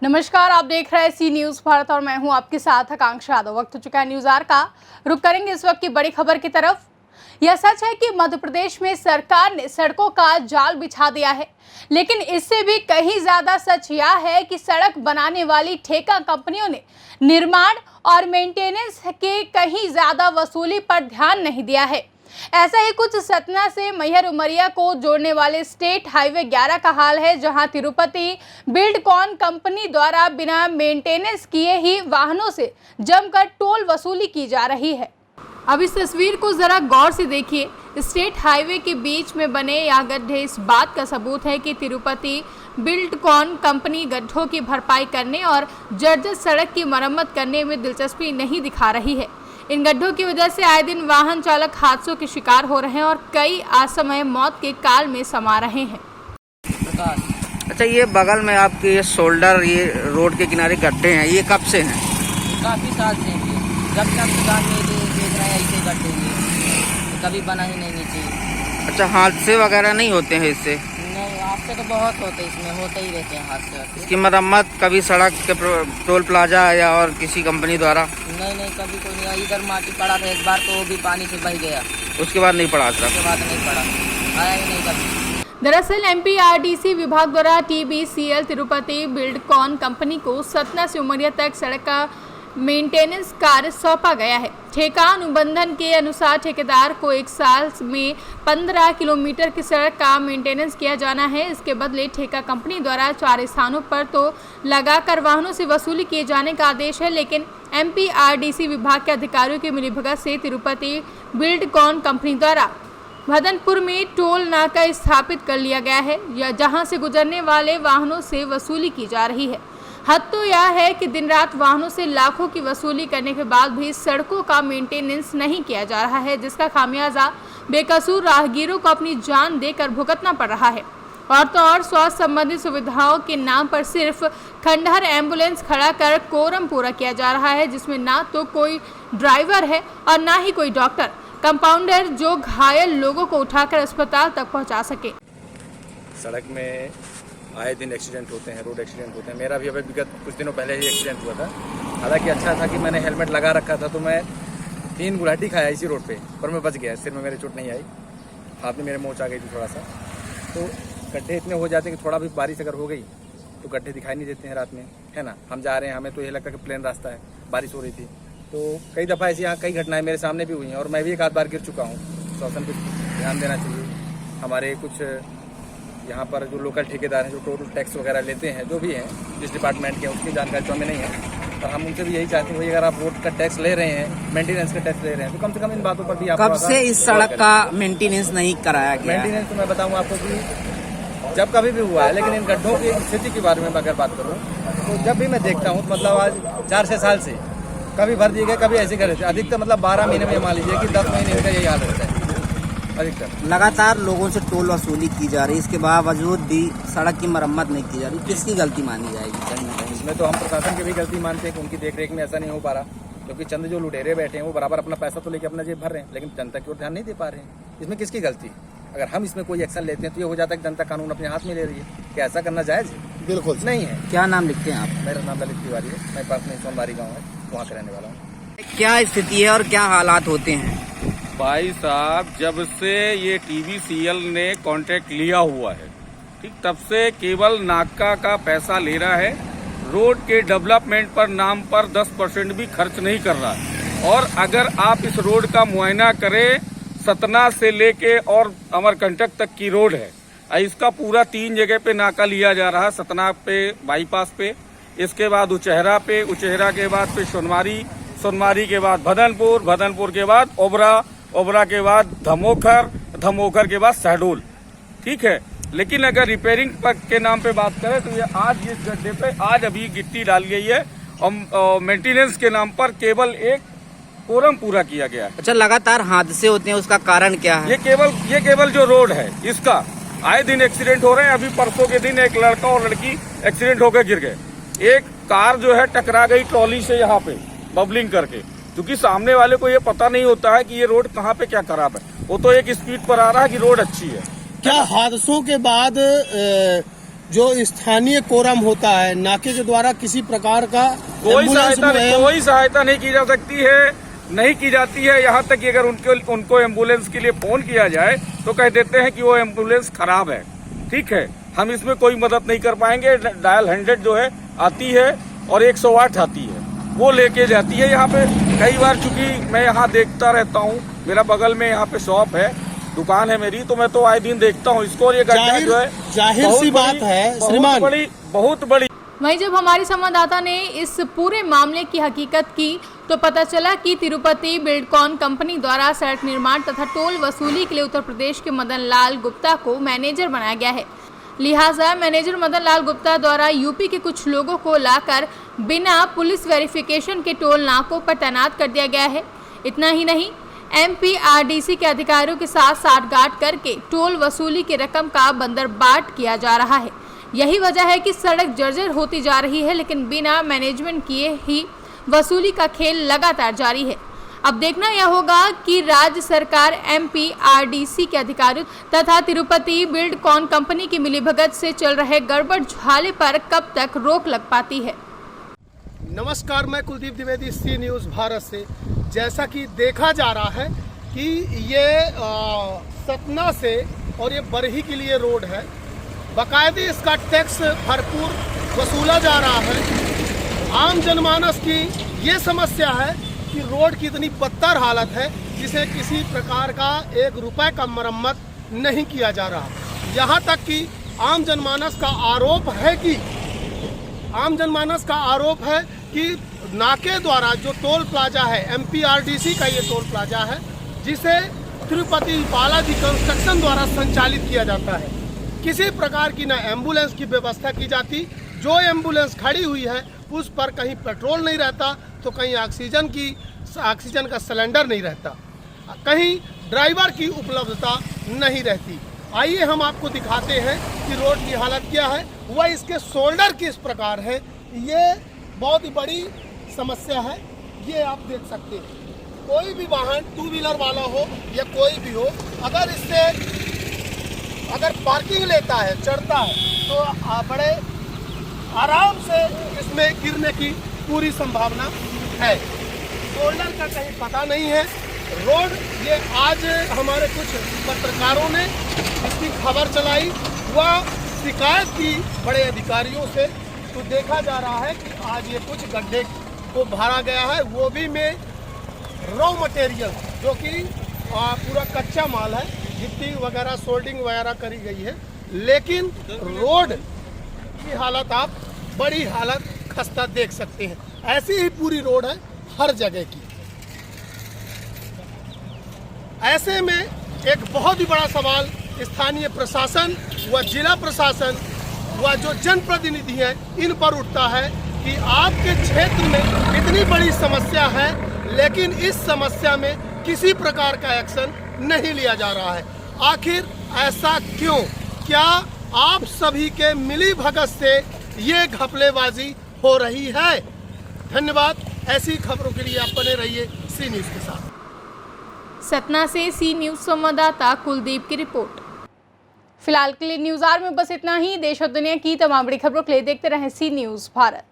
नमस्कार, आप देख रहे हैं सी न्यूज भारत और मैं हूं आपके साथ आकांक्षा यादव। वक्त हो चुका है न्यूज आवर का। रुक करेंगे इस वक्त की बड़ी खबर की तरफ। यह सच है कि मध्य प्रदेश में सरकार ने सड़कों का जाल बिछा दिया है, लेकिन इससे भी कहीं ज्यादा सच यह है कि सड़क बनाने वाली ठेका कंपनियों ने निर्माण और मेंटेनेंस के कहीं ज्यादा वसूली पर ध्यान नहीं दिया है। ऐसा ही कुछ सतना से मैहर उमरिया को जोड़ने वाले स्टेट हाईवे 11 का हाल है, जहां तिरुपति बिल्डकॉन कंपनी द्वारा बिना मेंटेनेंस किए ही वाहनों से जमकर टोल वसूली की जा रही है। अब इस तस्वीर को जरा गौर से देखिए। स्टेट हाईवे के बीच में बने यह गड्ढे इस बात का सबूत है कि तिरुपति बिल्डकॉन कंपनी गड्ढों की भरपाई करने और जर्जर सड़क की मरम्मत करने में दिलचस्पी नहीं दिखा रही है। इन गड्ढों की वजह से आए दिन वाहन चालक हादसों के शिकार हो रहे हैं और कई असमय मौत के काल में समा रहे हैं। अच्छा, ये बगल में आपके ये शोल्डर, ये रोड के किनारे गड्ढे हैं, ये कब से हैं? काफ़ी साल से हैं। जब तक दुकान में देख रहे हैं ऐसे गड्ढे ये कभी बना ही नहीं नीचे। अच्छा, हादसे वगैरह नहीं होते हैं इससे? नहीं, हादसे तो बहुत होते, इसमें होते ही रहते हैं हादसे। इसकी मरम्मत कभी सड़क के टोल प्लाजा या और किसी कंपनी द्वारा? नहीं, कभी कोई नहीं। इधर माटी पड़ा था एक बार, तो वो भी पानी से बह गया। उसके बाद नहीं पड़ा? उसके बाद नहीं पड़ा, आया ही नहीं कभी। दरअसल MPRDC विभाग द्वारा TBCL तिरुपति बिल्डकॉन कंपनी को सतना से उमरिया तक सड़क का मेंटेनेंस कार्य सौंपा गया है। ठेका अनुबंधन के अनुसार ठेकेदार को एक साल में 15 किलोमीटर की सड़क का मेंटेनेंस किया जाना है। इसके बदले ठेका कंपनी द्वारा 4 स्थानों पर तो लगाकर वाहनों से वसूली किए जाने का आदेश है, लेकिन MPRDC विभाग के अधिकारियों की मिलीभगत से तिरुपति बिल्डकॉन कंपनी द्वारा भदनपुर में टोल नाका स्थापित कर लिया गया है, जहां से गुजरने वाले वाहनों से वसूली की जा रही है। हद तो यह है कि दिन रात वाहनों से लाखों की वसूली करने के बाद भी सड़कों का मेंटेनेंस नहीं किया जा रहा है, जिसका खामियाजा बेकसूर राहगीरों को अपनी जान देकर भुगतना पड़ रहा है। और तो और स्वास्थ्य संबंधी सुविधाओं के नाम पर सिर्फ खंडहर एम्बुलेंस खड़ा कर कोरम पूरा किया जा रहा है, जिसमें ना तो कोई ड्राइवर है और ना ही कोई डॉक्टर कंपाउंडर जो घायल लोगों को उठाकर अस्पताल तक पहुंचा सके। सड़क में आए दिन एक्सीडेंट होते हैं, रोड एक्सीडेंट होते हैं। मेरा भी अभी विगत कुछ दिनों पहले ही एक्सीडेंट हुआ था। हालांकि अच्छा था कि मैंने हेलमेट लगा रखा था, तो मैं 3 गुलाटी खाया इसी रोड पे, पर मैं बच गया। सिर में मेरे चोट नहीं आई, हाथ में मेरे मोच आ गई थी थोड़ा सा। तो गड्ढे इतने हो जाते हैं कि थोड़ा भी बारिश अगर हो गई तो गड्ढे दिखाई नहीं देते हैं रात में, है ना। हम जा रहे हैं, हमें तो ये लगता है कि प्लेन रास्ता है, बारिश हो रही थी। तो कई दफ़ा ऐसी यहाँ कई घटनाएं मेरे सामने भी हुई हैं और मैं भी एक आध बार गिर चुका हूँ। शासन को ध्यान देना चाहिए। हमारे कुछ यहाँ पर जो लोकल ठेकेदार हैं, जो टोल टैक्स वगैरह लेते हैं, जो भी हैं जिस डिपार्टमेंट के, उसकी जानकारी तो हमें नहीं है, पर हम उनसे भी यही चाहते हैं भाई, अगर आप रोड का टैक्स ले रहे हैं, मेंटेनेंस का टैक्स ले रहे हैं, तो कम से कम इन बातों पर भी आप कब से इस सड़क का मेंटेनेंस नहीं कराया गया? मेंटेनेंस तो मैं बताऊँ आपको कि जब कभी भी हुआ है, लेकिन इन गड्ढों की स्थिति के बारे में अगर बात करूँ तो जब भी मैं देखता हूँ, मतलब आज 4-6 साल से कभी भर दिए गए, कभी ऐसे कर रहे थे। अधिकतर मतलब 12 महीने में मान लीजिए कि 10 महीने इनका यही हाल रहता है अधिकतर। लगातार लोगों से टोल वसूली की जा रही है, इसके बावजूद भी सड़क की मरम्मत नहीं की जा रही। किसकी गलती मानी जाएगी? कहीं ना कहीं इसमें तो हम प्रशासन की भी गलती मानते हैं कि उनकी देखरेख में ऐसा नहीं हो पा रहा, क्योंकि चंद जो लुटेरे बैठे हैं वो बराबर अपना पैसा तो लेके अपना जेब भर रहे हैं, लेकिन जनता की ओर ध्यान नहीं दे पा रहे हैं। इसमें किसकी गलती है? अगर हम इसमें कोई एक्शन लेते हैं तो ये हो जाता है कि जनता कानून अपने हाथ में ले रही है। क्या ऐसा करना जायज़? बिल्कुल नहीं है। क्या नाम लिखते हैं आप? मेरा नाम ललित तिवारी है। मैं पास में सोनबारी गाँव है, वहाँ के रहने वाला हूँ। क्या स्थिति है और क्या हालात होते हैं? भाई साहब, जब से ये TBCL ने कॉन्ट्रैक्ट लिया हुआ है, ठीक, तब से केवल नाका का पैसा ले रहा है। रोड के डेवलपमेंट पर नाम पर 10% भी खर्च नहीं कर रहा है। और अगर आप इस रोड का मुआयना करें, सतना से लेके और अमरकंटक तक की रोड है, इसका पूरा 3 जगह पे नाका लिया जा रहा है। सतना पे बाईपास पे, इसके बाद उचेहरा पे, उचेहरा के बाद पे सोनमारी, सोनमारी के बाद भदनपुर, भदनपुर के बाद ओबरा, ओबरा के बाद धमोखर, धमोखर के बाद शहडोल, ठीक है। लेकिन अगर रिपेयरिंग के नाम पे बात करें तो ये आज इस गड्ढे पे आज अभी गिट्टी डाल गई है और मेंटेनेंस के नाम पर केवल एक कोरम पूरा किया गया है। अच्छा, लगातार हादसे होते हैं, उसका कारण क्या है? ये केवल जो रोड है इसका आए दिन एक्सीडेंट हो रहे हैं। अभी परसों के दिन एक लड़का और लड़की एक्सीडेंट होकर गिर गए। एक कार जो है टकरा गई ट्रॉली से यहाँ पे बबलिंग करके, क्योंकि सामने वाले को ये पता नहीं होता है कि ये रोड कहाँ पे क्या खराब है। वो तो एक स्पीड पर आ रहा है कि रोड अच्छी है। क्या हादसों के बाद जो स्थानीय कोरम होता है, नाके के द्वारा किसी प्रकार का कोई एम्बुलेंस सहायता नहीं की जा सकती है, नहीं की जाती है। यहाँ तक कि अगर उनको एम्बुलेंस के लिए फोन किया जाए तो कह देते हैं कि वो एम्बुलेंस खराब है। ठीक है, हम इसमें कोई मदद नहीं कर पाएंगे। डायल 100 जो है आती है और 108 आती है, वो लेके जाती है। यहाँ पे कई बार, चूंकि मैं यहाँ देखता रहता हूँ, मेरा बगल में यहाँ पे शॉप है, दुकान है मेरी, तो मैं तो आए दिन देखता हूँ इसको। और ये गड्ढा जो है, जाहिर सी बात है श्रीमान, बहुत बड़ी। वहीं जब हमारी संवाददाता ने इस पूरे मामले की हकीकत की तो पता चला कि तिरुपति बिल्डकॉन कंपनी द्वारा सड़क निर्माण तथा टोल वसूली के लिए उत्तर प्रदेश के मदन लाल गुप्ता को मैनेजर बनाया गया है। लिहाजा मैनेजर मदन लाल गुप्ता द्वारा यूपी के कुछ लोगों को लाकर बिना पुलिस वेरिफिकेशन के टोल नाकों पर तैनात कर दिया गया है। इतना ही नहीं, MPRDC के अधिकारियों के साथ साठगांठ करके टोल वसूली की रकम का बंदरबाट किया जा रहा है। यही वजह है कि सड़क जर्जर होती जा रही है, लेकिन बिना मैनेजमेंट किए ही वसूली का खेल लगातार जारी है। अब देखना यह होगा कि राज्य सरकार MPRDC के अधिकारियों तथा तिरुपति बिल्डकॉन कंपनी की मिलीभगत से चल रहे गड़बड़ झाले पर कब तक रोक लग पाती है। नमस्कार, मैं कुलदीप द्विवेदी, सी न्यूज़ भारत से। जैसा कि देखा जा रहा है कि ये सतना से और ये बरही के लिए रोड है, बाकायदे इसका टैक्स भरपूर वसूला जा रहा है। आम जनमानस की ये समस्या है कि रोड की इतनी बदतर हालत है जिसे किसी प्रकार का 1 रुपए का मरम्मत नहीं किया जा रहा। यहाँ तक कि आम जनमानस का आरोप है कि नाके द्वारा जो टोल प्लाजा है, MPRDC का ये टोल प्लाजा है, जिसे तिरुपति बालाजी कंस्ट्रक्शन द्वारा संचालित किया जाता है, किसी प्रकार की ना एम्बुलेंस की व्यवस्था की जाती। जो एम्बुलेंस खड़ी हुई है उस पर कहीं पेट्रोल नहीं रहता, तो कहीं ऑक्सीजन का सिलेंडर नहीं रहता, कहीं ड्राइवर की उपलब्धता नहीं रहती। आइए हम आपको दिखाते हैं कि रोड की हालत क्या है, वह इसके शोल्डर किस प्रकार है। ये बहुत ही बड़ी समस्या है, ये आप देख सकते हैं। कोई भी वाहन, 2 व्हीलर वाला हो या कोई भी हो, अगर पार्किंग लेता है, चढ़ता है, तो बड़े आराम से इसमें गिरने की पूरी संभावना है। शोल्डर का कहीं पता नहीं है। रोड ये आज हमारे कुछ पत्रकारों ने इसकी खबर चलाई, वह शिकायत की बड़े अधिकारियों से, तो देखा जा रहा है कि आज ये कुछ गड्ढे को भरा गया है, वो भी में रॉ मटेरियल जो कि पूरा कच्चा माल है, गिट्टी वगैरह सोल्डिंग वगैरह करी गई है। लेकिन रोड की हालत आप बड़ी हालत खस्ता देख सकते हैं। ऐसी ही पूरी रोड है हर जगह की। ऐसे में एक बहुत ही बड़ा सवाल स्थानीय प्रशासन व जिला प्रशासन व जो जनप्रतिनिधि हैं इन पर उठता है कि आपके क्षेत्र में इतनी बड़ी समस्या है, लेकिन इस समस्या में किसी प्रकार का एक्शन नहीं लिया जा रहा है। आखिर ऐसा क्यों? क्या आप सभी के मिली भगत से ये घपलेबाजी हो रही है? धन्यवाद। ऐसी खबरों के लिए आप बने रहिए सी न्यूज़ के साथ। सतना से सी न्यूज़ संवाददाता कुलदीप की रिपोर्ट। फिलहाल के लिए न्यूज़ आवर में बस इतना ही। देश और दुनिया की तमाम बड़ी खबरों के लिए देखते रहें सी न्यूज़ भारत।